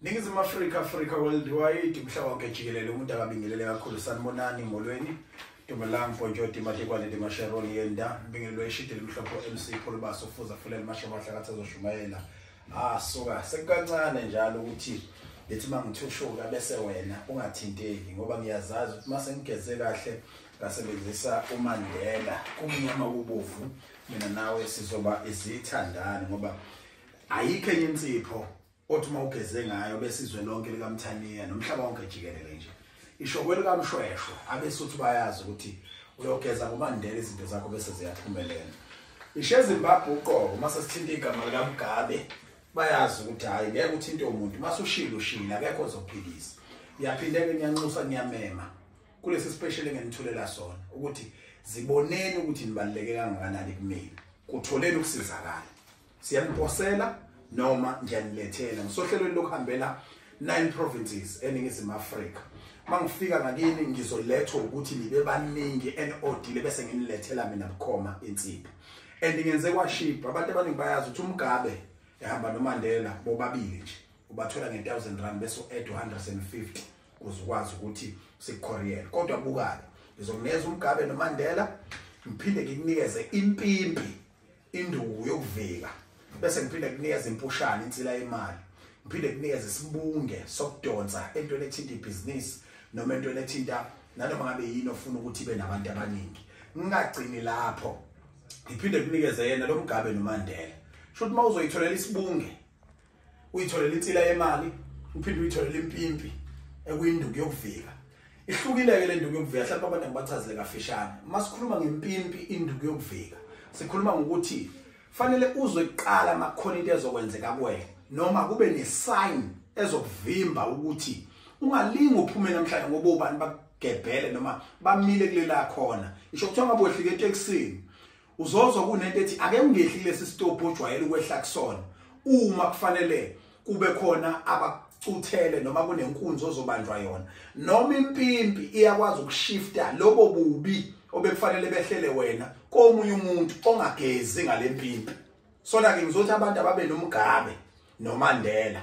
Ningizimu Africa worldwide umhlaba wonke jikelele umuntu akabingelele kakhulu sanibonani molweni Ntombelanga Mponjoti Matekwane Demasheroni yenda bingelwe eshidile mhlopho MC Phulubaso fuza fulela mashamahle kathi azoshumayela soka sekukancane njalo ukuthi lethi mangithushuka bese wena ungathinteki ngoba ngiyazazi ukuthi mase ngigeze kahle ngasebenzisa uMandela kumnyama kubovu mina nawe sizoba izithandani ngoba ayikho enye insipho othi mawugeze ngayo bese izwe lonke likaMthaniya nomhlaba wonke jikelele nje ishokweli kaMshweshwe abesuthi bayazi ukuthi uyogeza kuMandela izinto zakho bese ziyaphumelela ishe Zimbabwe uqobo mase sithinta igama likaMgabe bayazi ukuthi hayi ngeke uthinte umuntu mase ushila akekho ozophilisa iyaphinde ke ngiyanxusa ngiyamema kulesi special engenithulela sona ukuthi ziboneni ukuthi nibaluleke kangakanani kumina kutholeni ukusizakala siyaniposela noma ngiyanilethela ngisohlelweni lokuhambela 9 provinces eningizimu Afrika mangifika ngakini ngizoletha ukuthi nibe baningi enodile bese nginilethela mina bukhoma insipho ngenze kwaship abantu abaningi bayazi ukuthi uMgabe ehamba noMandela bobabili nje ubathola nge1000 bese u-add 150 ukuze ukwazi ukuthi sikukhoriyele kodwa bukayo ngizokunikeza uMgabe noMandela ngiphinde ngikunikeze impimpi induku yokuvika bese ngiphinde ngikunikeze impushana insila yemali ngiphinde ngikunikeze isibunge sokudonsa entweni ethinta ibhizinisi noma entweni ethinta nanoma ngabe yini ofuna ukuthi ibe nabantu abaningi ngingagcini lapho ngiphinde ngikunikeze yena lo Mgabe noMandela shothi mawuzoyitholela isibunge uyitholela insila yemali uphinde uyitholela impimpi ekuyinduku yokuvika ihlukile ke le nduku yokuvika hlapha abantu ngibachazele kafishane masikhuluma ngempimpi induku yokuvika sikhuluma ngokuthi fanele uzwe iqala makhona into ezokwenzeka kuwena noma kube nesign ezokuvimba ukuthi ungalingi uphume namhlanje ngoba ubani bagebhele noma bamile kulela khona isho kuthiwa ngabe wehlike eTexini uzozwa kunento ethi ake ungehli lesi stop ojwayele ukwehla kusona uma kufanele kube khona abacuthele noma kunenkunzi ozobanjwa yona noma impimpi iyakwazi ukushifta lobo bubi obekufanele behlele wena komunye umuntu ongagezi ngalempimpi sona ke ngizothi abantu ababe noMgabe noMandela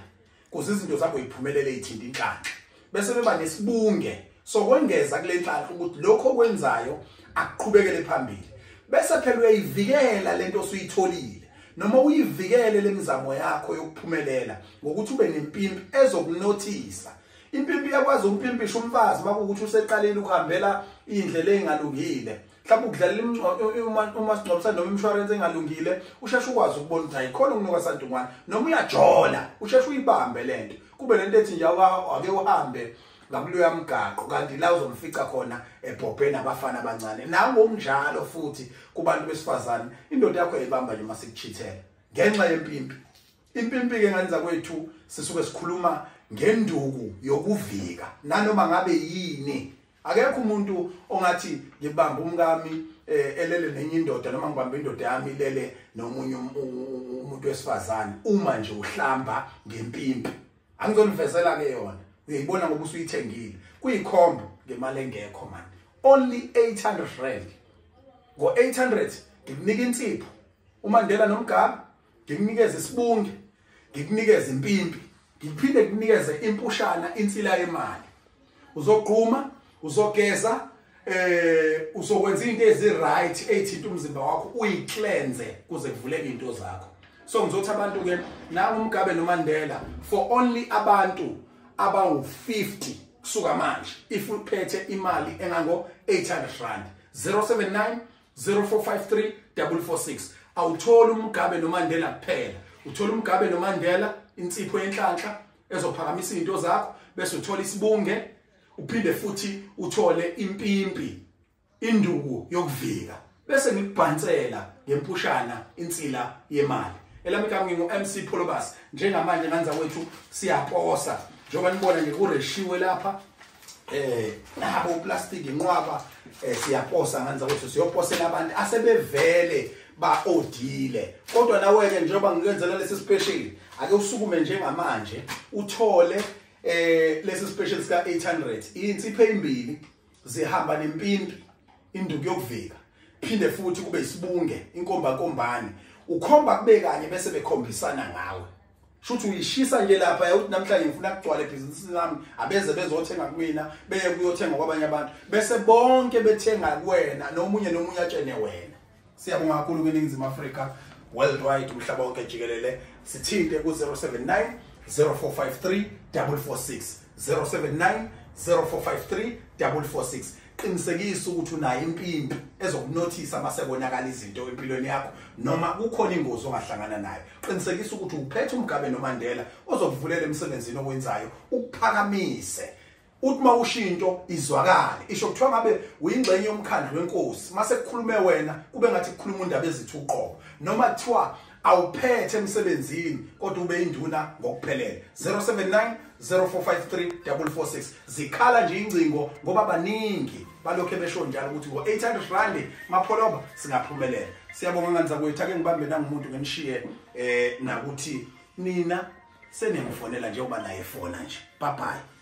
kuze izinto zakho ziphumelele ithinta inhlanhla bese beba nesibunge sokwengeza kule nhlanhla ukuthi lokho okwenzayo akuqhubekele phambili bese phela uyayivikela lento osuyitholile noma uyivikele lemizamo yakho yokuphumelela ngokuthi ube nempimpi ezokunothisa impimpi yakwazi umpimpisha umfazi makuukuthi useqaleni ukuhambela indlela engalungile mhlawumbe ukudlalela umasingcwabisane noma insurance engalungile usheshe ukwazi ukubona ukuthi ayikhona ukunuka santungwana noma uyajola usheshe uyibambe lento kube lento ethi nje ake uhambe ngakuloya mgaqo kanti la uzomfica khona ebhobheni abafana abancane nangokunjalo futhi kubantu besifazane indoda yakho ayibamba nje masikuchithela ngenxa yempimpi impimpi ke ngenza kwethu sisuke sikhuluma ngenduku yokuvika nanoma ngabe yini akekho umuntu ongathi ngibamba umkami elele nenye indoda noma ngibamba indoda yami ilele nomunye umuntu wesifazane uma nje uhlamba ngempimpi angizonivezela ke yona uyayibona ngoba usuyithengile kuyikhombo ngemali engekho man only 800 rand ngo 800 ngikunika insipho uMandela noMgabe ngikunikeze isibunge ngikunikeze impimpi ngiphinde ngikunikeze impushana insila yemali uzogquma uzogeza uzokwenza into eziright ethinta umzimba wakho uyicleanse kuze kuvuleke into zakho so ngizothi abantu ke nami uMgabe noMandela for only abantu abawu50 kusuka manje if uphethe imali engango 800 rand 079 0453 446 awuthola uMgabe noMandela kuphela uthola uMgabe noMandela insipho yenhlanhla ezophakamisa izinto zakho bese uthola isibunge uphinde futhi uthole impimpi induku yokuvika bese ngikubhansela ngempushana insila yemali elami igama ngingu MC Phulubaso njengamanje nganza wethu siyaposa njengoba nibona ngikureshiwe lapha nabo plastic inqwaba siyaposa nganza wethu siyoposela abantu asebevele baodile kodwa nawe ke njengoba ngikenzela lesi special ake usukume njengamanje uthole lesi special sika 800 insipho ezimbili zihamba nempimpi induku yokuvika phinde futhi kube isibunge inkomba nkombani ukhomba kube kanye bese bekhombisana ngawe Shuthi uyishisa nje lapha uthi namhlanje ngifuna kugcwala ebhizinisini lami abeze bezothenga kumina beye kuyothenga kwabanye abantu bese bonke bethenga kuwena nomunye atshene wena. Siyabonga kakhulu kweNingizimu Afrika worldwide umhlaba wonke jikelele. Sithinte ku 079 0453 446 079 0453 446. Qinisekisa ukuthi unayo impimpi ezokunothisa masebonakala izinto empilweni yakho noma kukhona ingozi ongahlangana nayo. Qinisekisa ukuthi uphethe uMgabe noMandela ozokuvulela emsebenzini owenzayo ukuphakamise. Uthi mawushinto izwakale. Isho kuthiwa ngabe uyingxenye yomkhandlu wenkosi mase kukhulume wena kube ngathi kukhuluma indaba ezithu uqobo noma kuthiwa awuphethe emsebenzini kodwa ube induna ngokuphelele. 079 0453 446. Zikhala nje ingcingo ngoba baningi balokho besho njalo ukuthi ngo 800 rand mapholoba singaphumelela. Siyabonga nganza kwethu ake ngibambe nangumuntu ngenishiye nakuthi nina senengifonela nje uba naye fona nje. Bye bye.